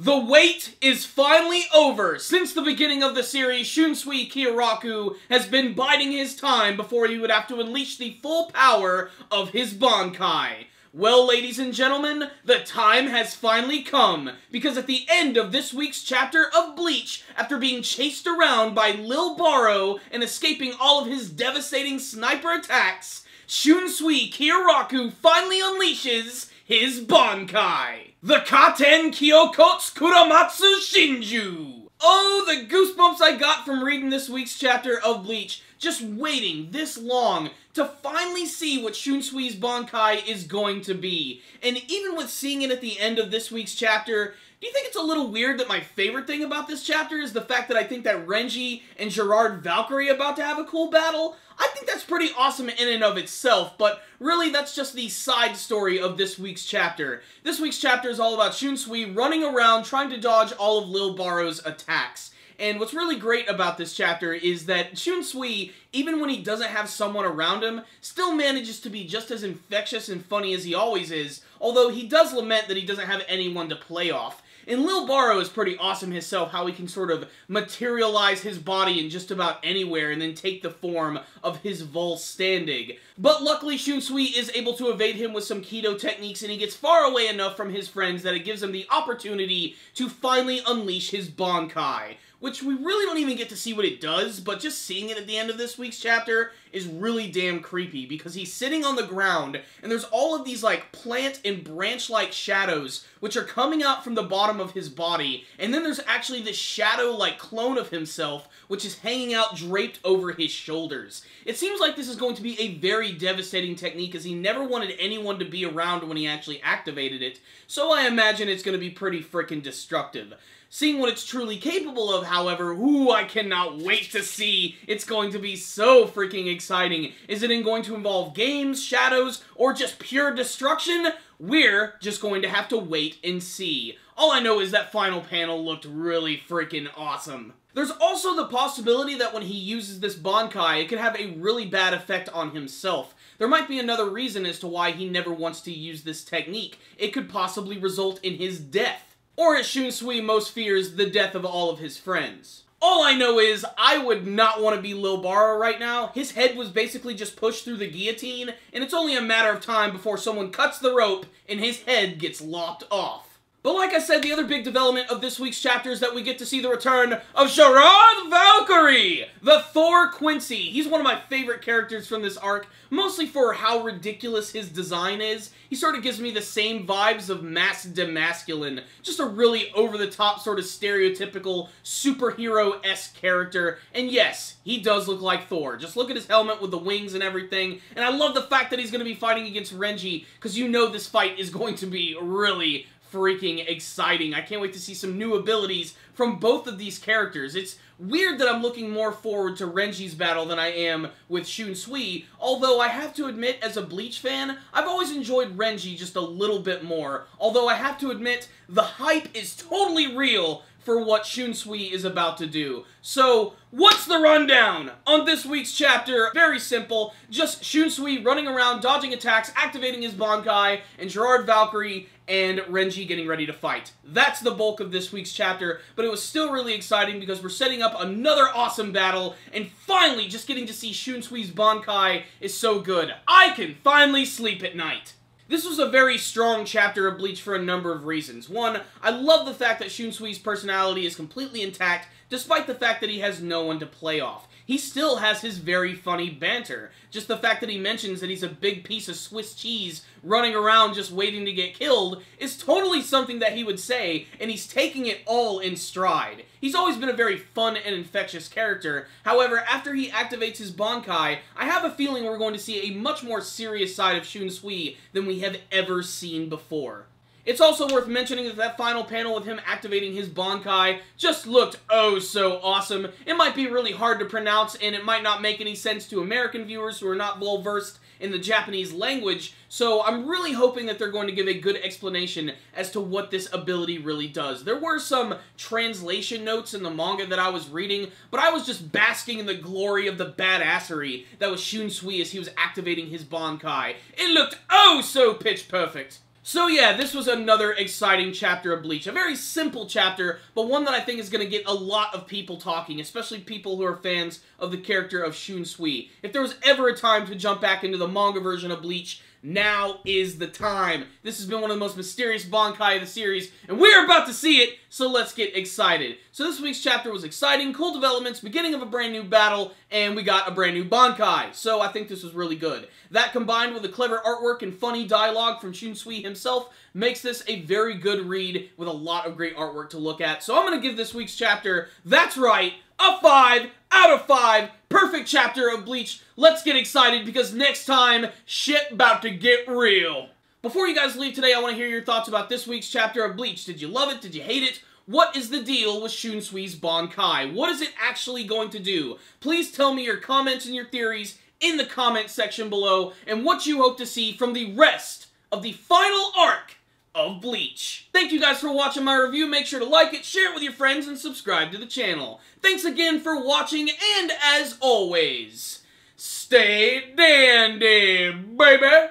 The wait is finally over. Since the beginning of the series, Shunsui Kyoraku has been biding his time before he would have to unleash the full power of his Bankai. Well, ladies and gentlemen, the time has finally come, because at the end of this week's chapter of Bleach, after being chased around by Lil Baro and escaping all of his devastating sniper attacks, Shunsui Kyoraku finally unleashes his Bankai, the Katen Kyōkotsu Kuromatsu Shinjū. Oh, the goosebumps I got from reading this week's chapter of Bleach, just waiting this long to finally see what Shunsui's Bankai is going to be. And even with seeing it at the end of this week's chapter, do you think it's a little weird that my favorite thing about this chapter is the fact that I think that Renji and Gerard Valkyrie are about to have a cool battle? I think that's pretty awesome in and of itself, but really that's just the side story of this week's chapter. This week's chapter is all about Shunsui running around trying to dodge all of Lil Baro's attacks. And what's really great about this chapter is that Shunsui, even when he doesn't have someone around him, still manages to be just as infectious and funny as he always is, although he does lament that he doesn't have anyone to play off. And Lil Baro is pretty awesome himself, how he can sort of materialize his body in just about anywhere and then take the form of his Volstandig. But luckily Shunsui is able to evade him with some Kido techniques, and he gets far away enough from his friends that it gives him the opportunity to finally unleash his Bankai. Which we really don't even get to see what it does, but just seeing it at the end of this week's chapter is really damn creepy, because he's sitting on the ground, and there's all of these, like, plant and branch-like shadows, which are coming out from the bottom of his body, and then there's actually this shadow-like clone of himself, which is hanging out draped over his shoulders. It seems like this is going to be a very devastating technique, as he never wanted anyone to be around when he actually activated it, so I imagine it's going to be pretty frickin' destructive. Seeing what it's truly capable of, however, ooh, I cannot wait to see. It's going to be so freaking exciting. Is it going to involve games, shadows, or just pure destruction? We're just going to have to wait and see. All I know is that final panel looked really freaking awesome. There's also the possibility that when he uses this Bankai, it could have a really bad effect on himself. There might be another reason as to why he never wants to use this technique. It could possibly result in his death. Or as Shunsui most fears, the death of all of his friends. All I know is, I would not want to be Lil Baro right now. His head was basically just pushed through the guillotine, and it's only a matter of time before someone cuts the rope and his head gets lopped off. But like I said, the other big development of this week's chapter is that we get to see the return of Gerard Valkyrie, the Thor Quincy. He's one of my favorite characters from this arc, mostly for how ridiculous his design is. He sort of gives me the same vibes of Mass Demasculine, just a really over-the-top sort of stereotypical superhero-esque character. And yes, he does look like Thor. Just look at his helmet with the wings and everything. And I love the fact that he's going to be fighting against Renji, because you know this fight is going to be really freaking exciting. I can't wait to see some new abilities from both of these characters. It's weird that I'm looking more forward to Renji's battle than I am with Shunsui, although I have to admit, as a Bleach fan, I've always enjoyed Renji just a little bit more, although I have to admit, the hype is totally real for what Shunsui is about to do. So, what's the rundown on this week's chapter? Very simple, just Shunsui running around, dodging attacks, activating his Bankai, and Gerard Valkyrie and Renji getting ready to fight. That's the bulk of this week's chapter, but it was still really exciting because we're setting up another awesome battle, and finally just getting to see Shunsui's Bankai is so good. I can finally sleep at night. This was a very strong chapter of Bleach for a number of reasons. One, I love the fact that Shunsui's personality is completely intact, despite the fact that he has no one to play off. He still has his very funny banter. Just the fact that he mentions that he's a big piece of Swiss cheese running around just waiting to get killed is totally something that he would say, and he's taking it all in stride. He's always been a very fun and infectious character. However, after he activates his Bankai, I have a feeling we're going to see a much more serious side of Shunsui than we have ever seen before. It's also worth mentioning that that final panel with him activating his Bankai just looked oh so awesome. It might be really hard to pronounce, and it might not make any sense to American viewers who are not well versed in the Japanese language, so I'm really hoping that they're going to give a good explanation as to what this ability really does. There were some translation notes in the manga that I was reading, but I was just basking in the glory of the badassery that was Shunsui as he was activating his Bankai. It looked oh so pitch perfect. So yeah, this was another exciting chapter of Bleach. A very simple chapter, but one that I think is going to get a lot of people talking, especially people who are fans of the character of Shunsui. If there was ever a time to jump back into the manga version of Bleach, now is the time. This has been one of the most mysterious Bankai of the series, and we're about to see it, so let's get excited. So this week's chapter was exciting, cool developments, beginning of a brand new battle, and we got a brand new Bankai. So I think this was really good. That combined with the clever artwork and funny dialogue from Shunsui himself makes this a very good read with a lot of great artwork to look at. So I'm going to give this week's chapter, that's right, a 5 out of 5. Perfect chapter of Bleach. Let's get excited because next time, shit about to get real. Before you guys leave today, I want to hear your thoughts about this week's chapter of Bleach. Did you love it? Did you hate it? What is the deal with Shunsui's Bankai? What is it actually going to do? Please tell me your comments and your theories in the comment section below and what you hope to see from the rest of the final arc of Bleach. Thank you guys for watching my review. Make sure to like it, share it with your friends, and subscribe to the channel. Thanks again for watching, and as always, stay dandy, baby!